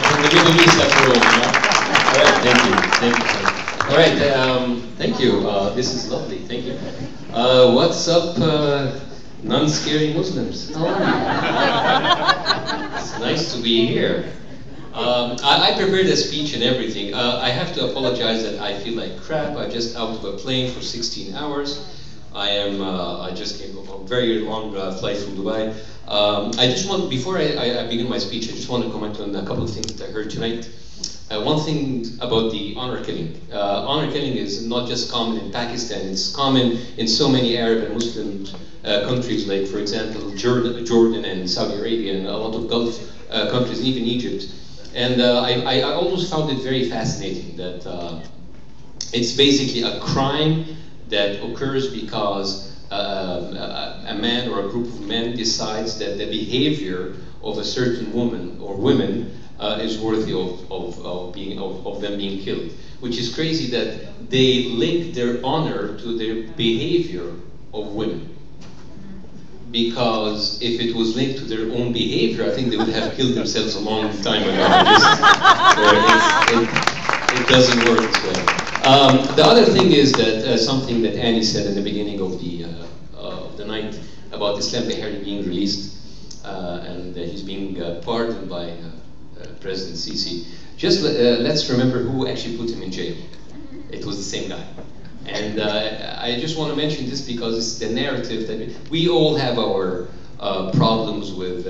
from the Middle East after all. All right, thank you. Thank you. All right, thank you. This is lovely. Thank you. What's up, non-scary Muslims? How are you? It's nice to be here. I prepared a speech and everything. I have to apologize that I feel like crap. I'm just out of a plane for 16 hours. I just came from a very long flight from Dubai. I just want, before I begin my speech, I just want to comment on a couple of things that I heard tonight. One thing about the honor killing. Honor killing is not just common in Pakistan, it's common in so many Arab and Muslim countries, like, for example, Jordan and Saudi Arabia and a lot of Gulf countries, and even Egypt. And I always found it very fascinating that it's basically a crime that occurs because a man or a group of men decides that the behavior of a certain woman or women is worthy of them being killed. Which is crazy that they link their honor to their behavior of women. Because if it was linked to their own behavior, I think they would have killed themselves a long time ago. It doesn't work this way. The other thing is that something that Annie said in the beginning of the night about Islam Bahari being released and he's being pardoned by President Sisi. Just let's remember who actually put him in jail. It was the same guy. And I just want to mention this because it's the narrative that we all have our problems with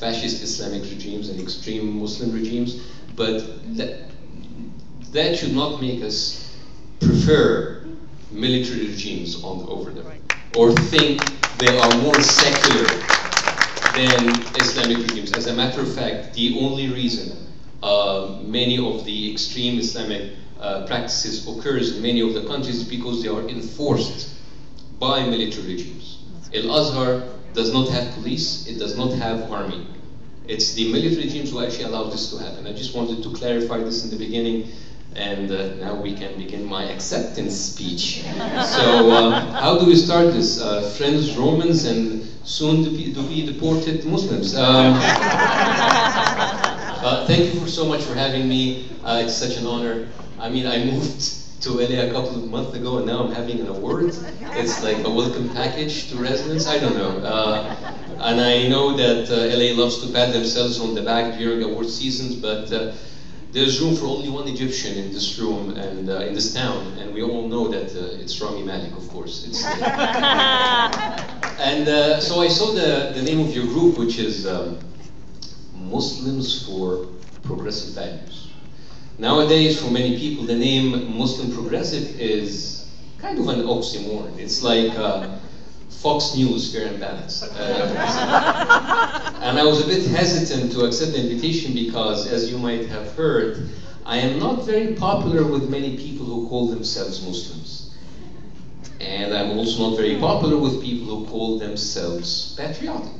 fascist Islamic regimes and extreme Muslim regimes, but that should not make us prefer military regimes over them, or think they are more secular than Islamic regimes. As a matter of fact, the only reason many of the extreme Islamic practices occurs in many of the countries is because they are enforced by military regimes. Al-Azhar does not have police, it does not have army. It's the military regimes who actually allow this to happen. I just wanted to clarify this in the beginning, and now we can begin my acceptance speech. So how do we start this? Friends, Romans, and soon to be deported Muslims. Thank you so much for having me. It's such an honor. I mean, I moved to LA a couple of months ago, and now I'm having an award. It's like a welcome package to residents. I don't know. And I know that LA loves to pat themselves on the back during award seasons, but there's room for only one Egyptian in this room and in this town, and we all know that it's Rami Malek, of course. It's, and so I saw the name of your group, which is Muslims for Progressive Values. Nowadays, for many people, the name Muslim Progressive is kind of an oxymoron. It's like Fox News, Fair and Balanced. And I was a bit hesitant to accept the invitation because, as you might have heard, I am not very popular with many people who call themselves Muslims. And I'm also not very popular with people who call themselves patriotic.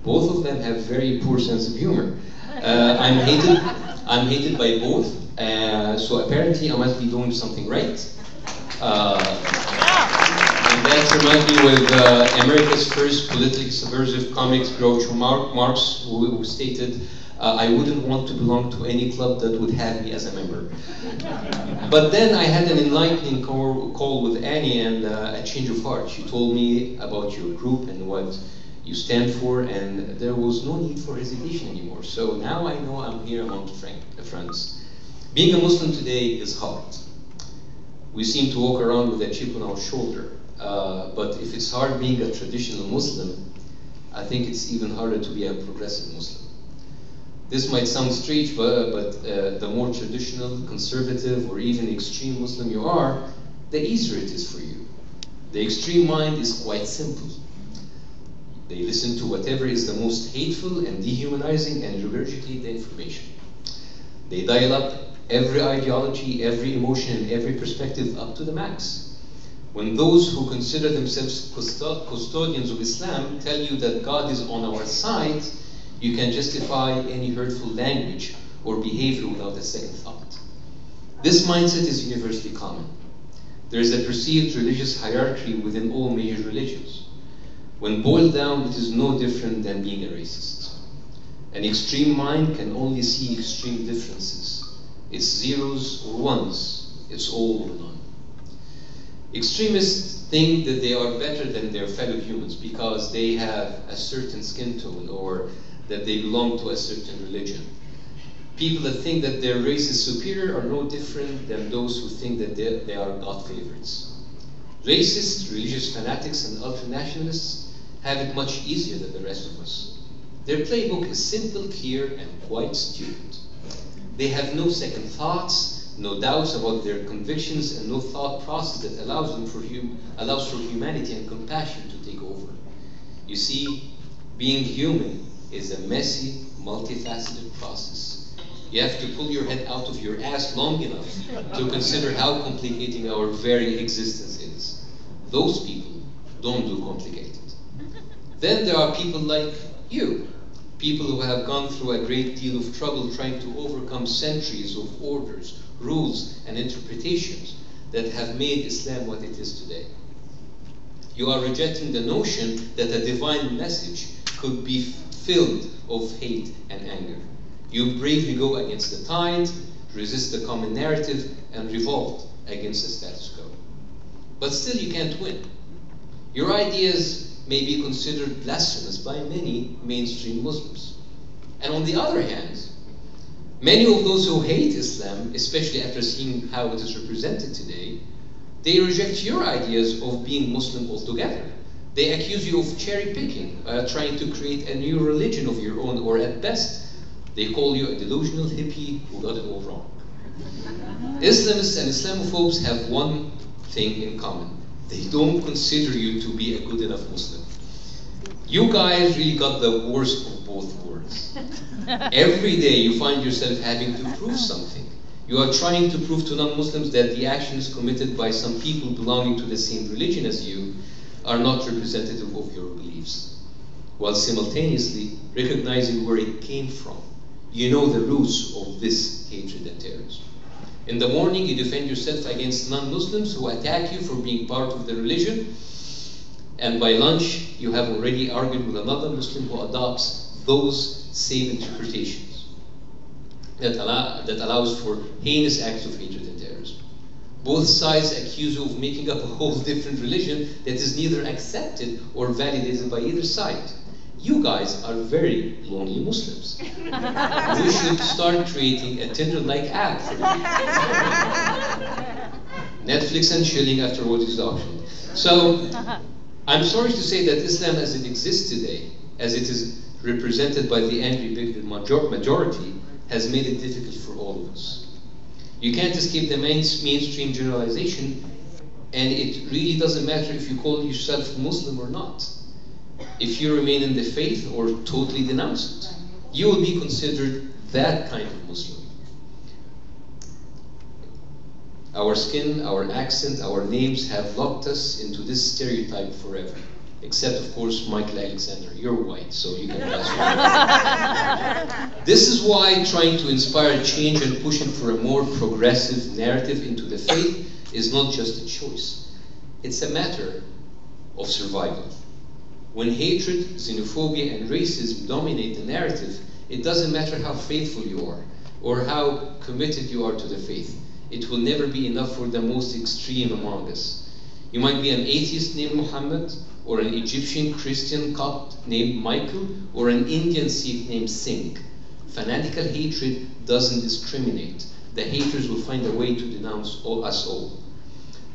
Both of them have very poor sense of humor. I'm hated by both, so apparently I must be doing something right. And that reminds me with America's first politically subversive comics, Groucho Marx, who stated, I wouldn't want to belong to any club that would have me as a member. But then I had an enlightening call with Annie and a change of heart. She told me about your group and what you stand for, and there was no need for hesitation anymore. So now I know I'm here among friends. Being a Muslim today is hard. We seem to walk around with a chip on our shoulder. But if it's hard being a traditional Muslim, I think it's even harder to be a progressive Muslim. This might sound strange, but the more traditional, conservative, or even extreme Muslim you are, the easier it is for you. The extreme mind is quite simple. They listen to whatever is the most hateful and dehumanizing and regurgitate the information. They dial up every ideology, every emotion, and every perspective up to the max. When those who consider themselves custodians of Islam tell you that God is on our side, you can justify any hurtful language or behavior without a second thought. This mindset is universally common. There is a perceived religious hierarchy within all major religions. When boiled down, it is no different than being a racist. An extreme mind can only see extreme differences. It's zeros or ones. It's all or none. Extremists think that they are better than their fellow humans because they have a certain skin tone or that they belong to a certain religion. People that think that their race is superior are no different than those who think that they are God favorites. Racists, religious fanatics, and ultranationalists have it much easier than the rest of us. Their playbook is simple, clear, and quite stupid. They have no second thoughts, no doubts about their convictions, and no thought process that allows for humanity and compassion to take over. You see, being human is a messy, multifaceted process. You have to pull your head out of your ass long enough to consider how complicating our very existence is. Those people don't do complicated. Then there are people like you, people who have gone through a great deal of trouble trying to overcome centuries of orders, rules, and interpretations that have made Islam what it is today. You are rejecting the notion that a divine message could be filled of hate and anger. You bravely go against the tide, resist the common narrative, and revolt against the status quo. But still you can't win. Your ideas may be considered blasphemous by many mainstream Muslims. And on the other hand, many of those who hate Islam, especially after seeing how it is represented today, they reject your ideas of being Muslim altogether. They accuse you of cherry picking, trying to create a new religion of your own, or at best, they call you a delusional hippie who got it all wrong. Islamists and Islamophobes have one thing in common. They don't consider you to be a good enough Muslim. You guys really got the worst of both worlds. Every day you find yourself having to prove something. You are trying to prove to non-Muslims that the actions committed by some people belonging to the same religion as you are not representative of your beliefs, while simultaneously recognizing where it came from. You know the roots of this hatred and terrorism. In the morning, you defend yourself against non-Muslims who attack you for being part of the religion, and by lunch, you have already argued with another Muslim who adopts those same interpretations that allows for heinous acts of hatred and terrorism. Both sides accuse you of making up a whole different religion that is neither accepted or validated by either side. You guys are very lonely Muslims. We should start creating a Tinder-like app for you. Netflix and chilling after what is the option. So, I'm sorry to say that Islam as it exists today, as it is represented by the angry bigoted majority, has made it difficult for all of us. You can't escape the mainstream generalization, and it really doesn't matter if you call yourself Muslim or not. If you remain in the faith or totally denounce it, you will be considered that kind of Muslim. Our skin, our accent, our names have locked us into this stereotype forever. Except, of course, Michael Alexander. You're white, so you can pass. This is why trying to inspire change and pushing for a more progressive narrative into the faith is not just a choice. It's a matter of survival. When hatred, xenophobia, and racism dominate the narrative, it doesn't matter how faithful you are or how committed you are to the faith. It will never be enough for the most extreme among us. You might be an atheist named Muhammad, or an Egyptian Christian Copt named Michael, or an Indian Sikh named Singh. Fanatical hatred doesn't discriminate. The haters will find a way to denounce us all.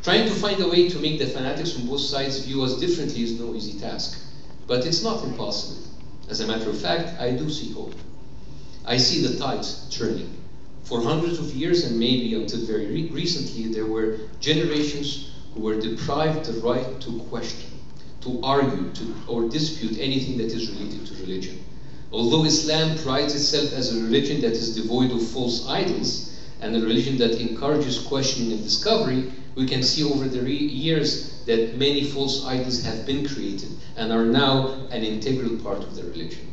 Trying to find a way to make the fanatics from both sides view us differently is no easy task. But it's not impossible. As a matter of fact, I do see hope. I see the tides turning. For hundreds of years, and maybe until very recently, there were generations who were deprived the right to question, to argue, or dispute anything that is related to religion. Although Islam prides itself as a religion that is devoid of false idols, and a religion that encourages questioning and discovery, we can see over the years that many false idols have been created and are now an integral part of the religion.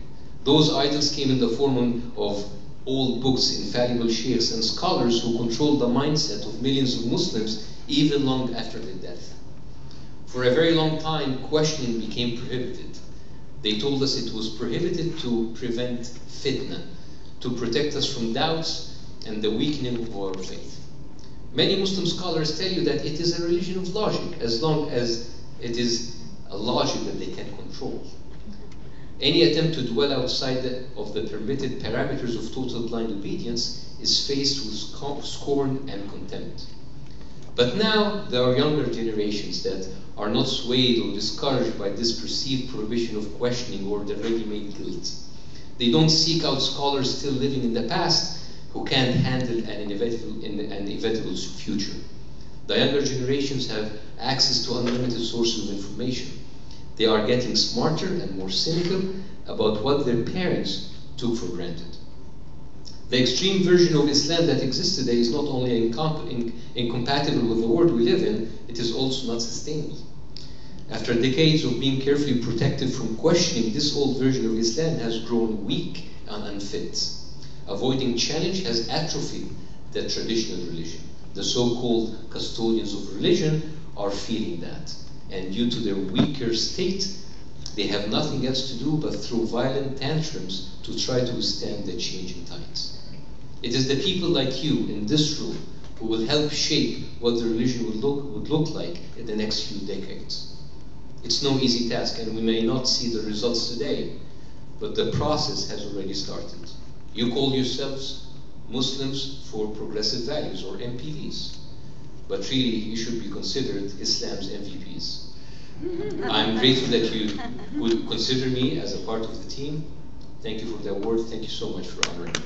Those idols came in the form of old books, infallible sheikhs, and scholars who controlled the mindset of millions of Muslims even long after their death. For a very long time, questioning became prohibited. They told us it was prohibited to prevent fitna, to protect us from doubts and the weakening of our faith. Many Muslim scholars tell you that it is a religion of logic, as long as it is a logic that they can control. Any attempt to dwell outside of the permitted parameters of total blind obedience is faced with scorn and contempt. But now there are younger generations that are not swayed or discouraged by this perceived prohibition of questioning or the ready-made guilt. They don't seek out scholars still living in the past who can't handle an inevitable future. The younger generations have access to unlimited sources of information. They are getting smarter and more cynical about what their parents took for granted. The extreme version of Islam that exists today is not only incompatible with the world we live in, it is also not sustainable. After decades of being carefully protected from questioning, this old version of Islam has grown weak and unfit. Avoiding challenge has atrophied the traditional religion. The so-called custodians of religion are feeling that. And due to their weaker state, they have nothing else to do but throw violent tantrums to try to withstand the changing tides. It is the people like you in this room who will help shape what the religion would look like in the next few decades. It's no easy task, and we may not see the results today, but the process has already started. You call yourselves Muslims for Progressive Values, or MPVs, but really you should be considered Islam's MVPs. I'm grateful that you would consider me as a part of the team. Thank you for the award. Thank you so much for honoring me.